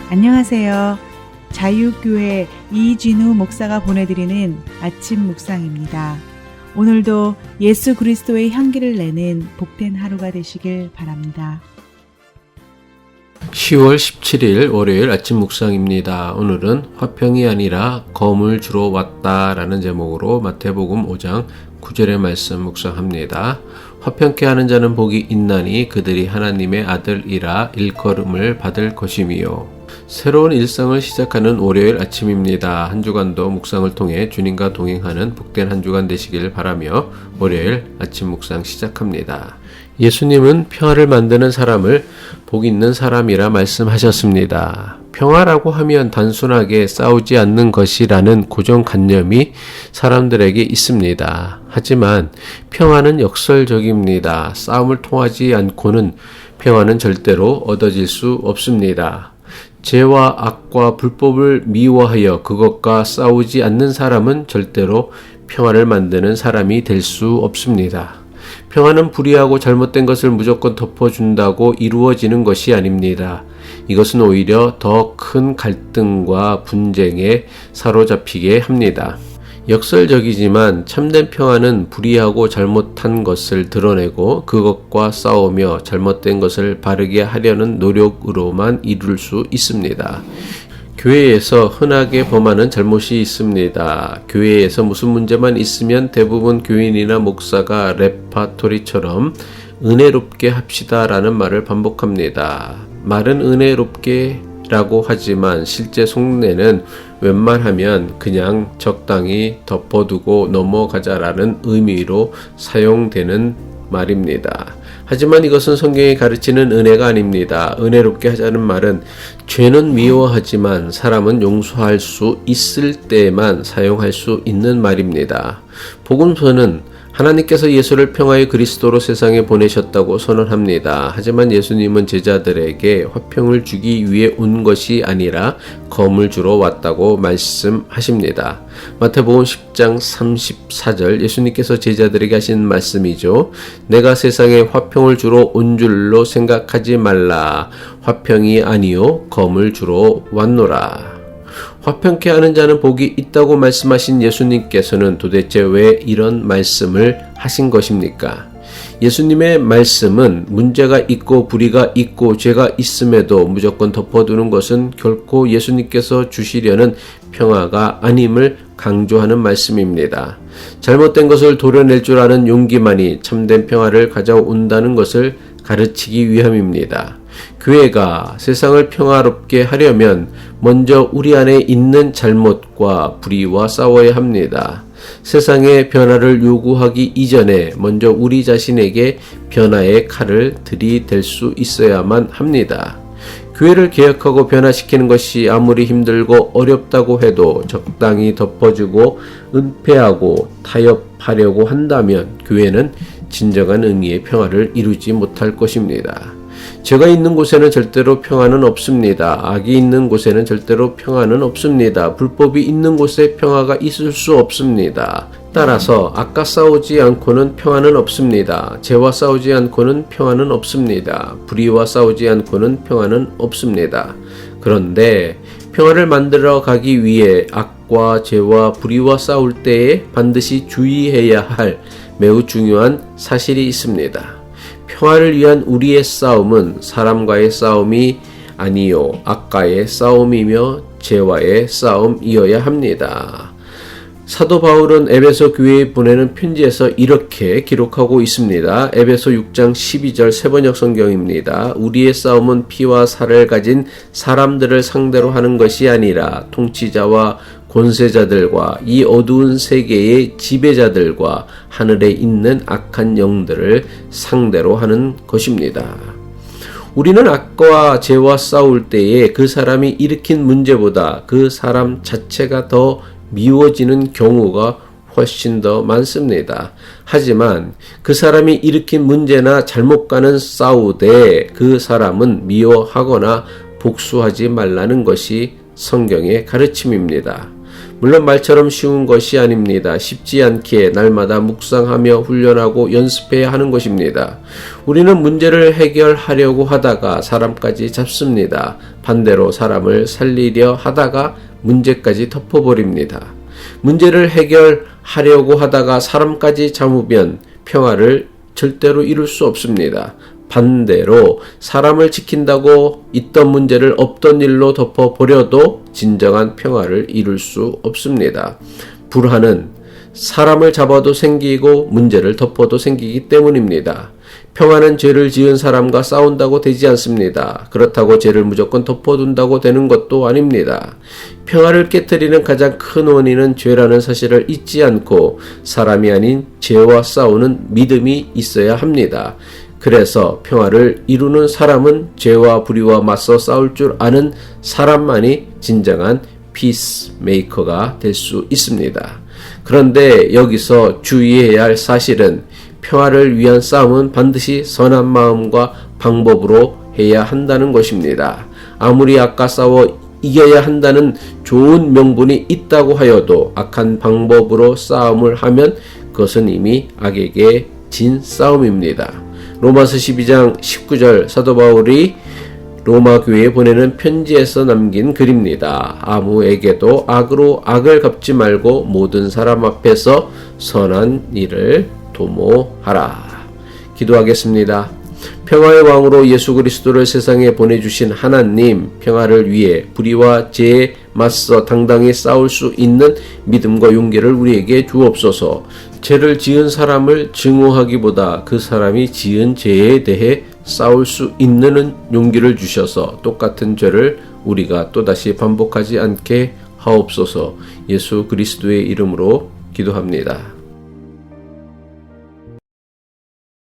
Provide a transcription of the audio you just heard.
안녕하세요. 자유교회 이진우 목사가 보내드리는 아침 묵상입니다. 오늘도 예수 그리스도의 향기를 내는 복된 하루가 되시길 바랍니다. 10월 17일 월요일 아침 묵상입니다. 오늘은 화평이 아니라 검을 주러 왔다라는 제목으로 마태복음 5장 9절의 말씀 묵상합니다. 화평케 하는 자는 복이 있나니 그들이 하나님의 아들이라 일컬음을 받을 것이미요. 새로운 일상을 시작하는 월요일 아침입니다. 한 주간도 묵상을 통해 주님과 동행하는 복된 한 주간 되시길 바라며 월요일 아침 묵상 시작합니다. 예수님은 평화를 만드는 사람을 복 있는 사람이라 말씀하셨습니다. 평화라고 하면 단순하게 싸우지 않는 것이라는 고정관념이 사람들에게 있습니다. 하지만 평화는 역설적입니다. 싸움을 통하지 않고는 평화는 절대로 얻어질 수 없습니다. 죄와 악과 불법을 미워하여 그것과 싸우지 않는 사람은 절대로 평화를 만드는 사람이 될 수 없습니다. 평화는 불의하고 잘못된 것을 무조건 덮어준다고 이루어지는 것이 아닙니다. 이것은 오히려 더 큰 갈등과 분쟁에 사로잡히게 합니다. 역설적이지만 참된 평화는 불의하고 잘못한 것을 드러내고 그것과 싸우며 잘못된 것을 바르게 하려는 노력으로만 이룰 수 있습니다. 교회에서 흔하게 범하는 잘못이 있습니다. 교회에서 무슨 문제만 있으면 대부분 교인이나 목사가 레파토리처럼 은혜롭게 합시다라는 말을 반복합니다. 말은 은혜롭게 라고 하지만 실제 속내는 웬만하면 그냥 적당히 덮어두고 넘어가자라는 의미로 사용되는 말입니다. 하지만 이것은 성경이 가르치는 은혜가 아닙니다. 은혜롭게 하자는 말은 죄는 미워하지만 사람은 용서할 수 있을 때만 사용할 수 있는 말입니다. 복음서는 하나님께서 예수를 평화의 그리스도로 세상에 보내셨다고 선언합니다. 하지만 예수님은 제자들에게 화평을 주기 위해 온 것이 아니라 검을 주러 왔다고 말씀하십니다. 마태복음 10장 34절 예수님께서 제자들에게 하신 말씀이죠. 내가 세상에 화평을 주러 온 줄로 생각하지 말라. 화평이 아니요 검을 주러 왔노라. 화평케 하는 자는 복이 있다고 말씀하신 예수님께서는 도대체 왜 이런 말씀을 하신 것입니까? 예수님의 말씀은 문제가 있고 불의가 있고 죄가 있음에도 무조건 덮어두는 것은 결코 예수님께서 주시려는 평화가 아님을 강조하는 말씀입니다. 잘못된 것을 도려낼 줄 아는 용기만이 참된 평화를 가져온다는 것을 가르치기 위함입니다. 교회가 세상을 평화롭게 하려면 먼저 우리 안에 있는 잘못과 불의와 싸워야 합니다. 세상의 변화를 요구하기 이전에 먼저 우리 자신에게 변화의 칼을 들이댈 수 있어야만 합니다. 교회를 개혁하고 변화시키는 것이 아무리 힘들고 어렵다고 해도 적당히 덮어주고 은폐하고 타협하려고 한다면 교회는 진정한 의미의 평화를 이루지 못할 것입니다. 죄가 있는 곳에는 절대로 평화는 없습니다. 악이 있는 곳에는 절대로 평화는 없습니다. 불법이 있는 곳에 평화가 있을 수 없습니다. 따라서 악과 싸우지 않고는 평화는 없습니다. 죄와 싸우지 않고는 평화는 없습니다. 불의와 싸우지 않고는 평화는 없습니다. 그런데 평화를 만들어 가기 위해 악과 죄와 불의와 싸울 때에 반드시 주의해야 할 매우 중요한 사실이 있습니다. 평화를 위한 우리의 싸움은 사람과의 싸움이 아니요 악과의 싸움이며 죄와의 싸움이어야 합니다. 사도 바울은 에베소 교회에 보내는 편지에서 이렇게 기록하고 있습니다. 에베소 6장 12절 세번역 성경입니다. 우리의 싸움은 피와 살을 가진 사람들을 상대로 하는 것이 아니라 통치자와 권세자들과 이 어두운 세계의 지배자들과 하늘에 있는 악한 영들을 상대로 하는 것입니다. 우리는 악과 죄와 싸울 때에 그 사람이 일으킨 문제보다 그 사람 자체가 더 미워지는 경우가 훨씬 더 많습니다. 하지만 그 사람이 일으킨 문제나 잘못과는 싸우되 그 사람은 미워하거나 복수하지 말라는 것이 성경의 가르침입니다. 물론 말처럼 쉬운 것이 아닙니다. 쉽지 않게 날마다 묵상하며 훈련하고 연습해야 하는 것입니다. 우리는 문제를 해결하려고 하다가 사람까지 잡습니다. 반대로 사람을 살리려 하다가 문제까지 덮어버립니다. 문제를 해결하려고 하다가 사람까지 잡으면 평화를 절대로 이룰 수 없습니다. 반대로 사람을 지킨다고 있던 문제를 없던 일로 덮어버려도 진정한 평화를 이룰 수 없습니다. 불화는 사람을 잡아도 생기고 문제를 덮어도 생기기 때문입니다. 평화는 죄를 지은 사람과 싸운다고 되지 않습니다. 그렇다고 죄를 무조건 덮어둔다고 되는 것도 아닙니다. 평화를 깨트리는 가장 큰 원인은 죄라는 사실을 잊지 않고 사람이 아닌 죄와 싸우는 믿음이 있어야 합니다. 그래서 평화를 이루는 사람은 죄와 불의와 맞서 싸울 줄 아는 사람만이 진정한 피스메이커가 될 수 있습니다. 그런데 여기서 주의해야 할 사실은 평화를 위한 싸움은 반드시 선한 마음과 방법으로 해야 한다는 것입니다. 아무리 악과 싸워 이겨야 한다는 좋은 명분이 있다고 하여도 악한 방법으로 싸움을 하면 그것은 이미 악에게 진 싸움입니다. 로마서 12장 19절 사도 바울이 로마 교회에 보내는 편지에서 남긴 글입니다. 아무에게도 악으로 악을 갚지 말고 모든 사람 앞에서 선한 일을 도모하라. 기도하겠습니다. 평화의 왕으로 예수 그리스도를 세상에 보내주신 하나님, 평화를 위해 불의와 죄에 맞서 당당히 싸울 수 있는 믿음과 용기를 우리에게 주옵소서. 죄를 지은 사람을 증오하기보다 그 사람이 지은 죄에 대해 싸울 수 있는 용기를 주셔서 똑같은 죄를 우리가 또다시 반복하지 않게 하옵소서. 예수 그리스도의 이름으로 기도합니다.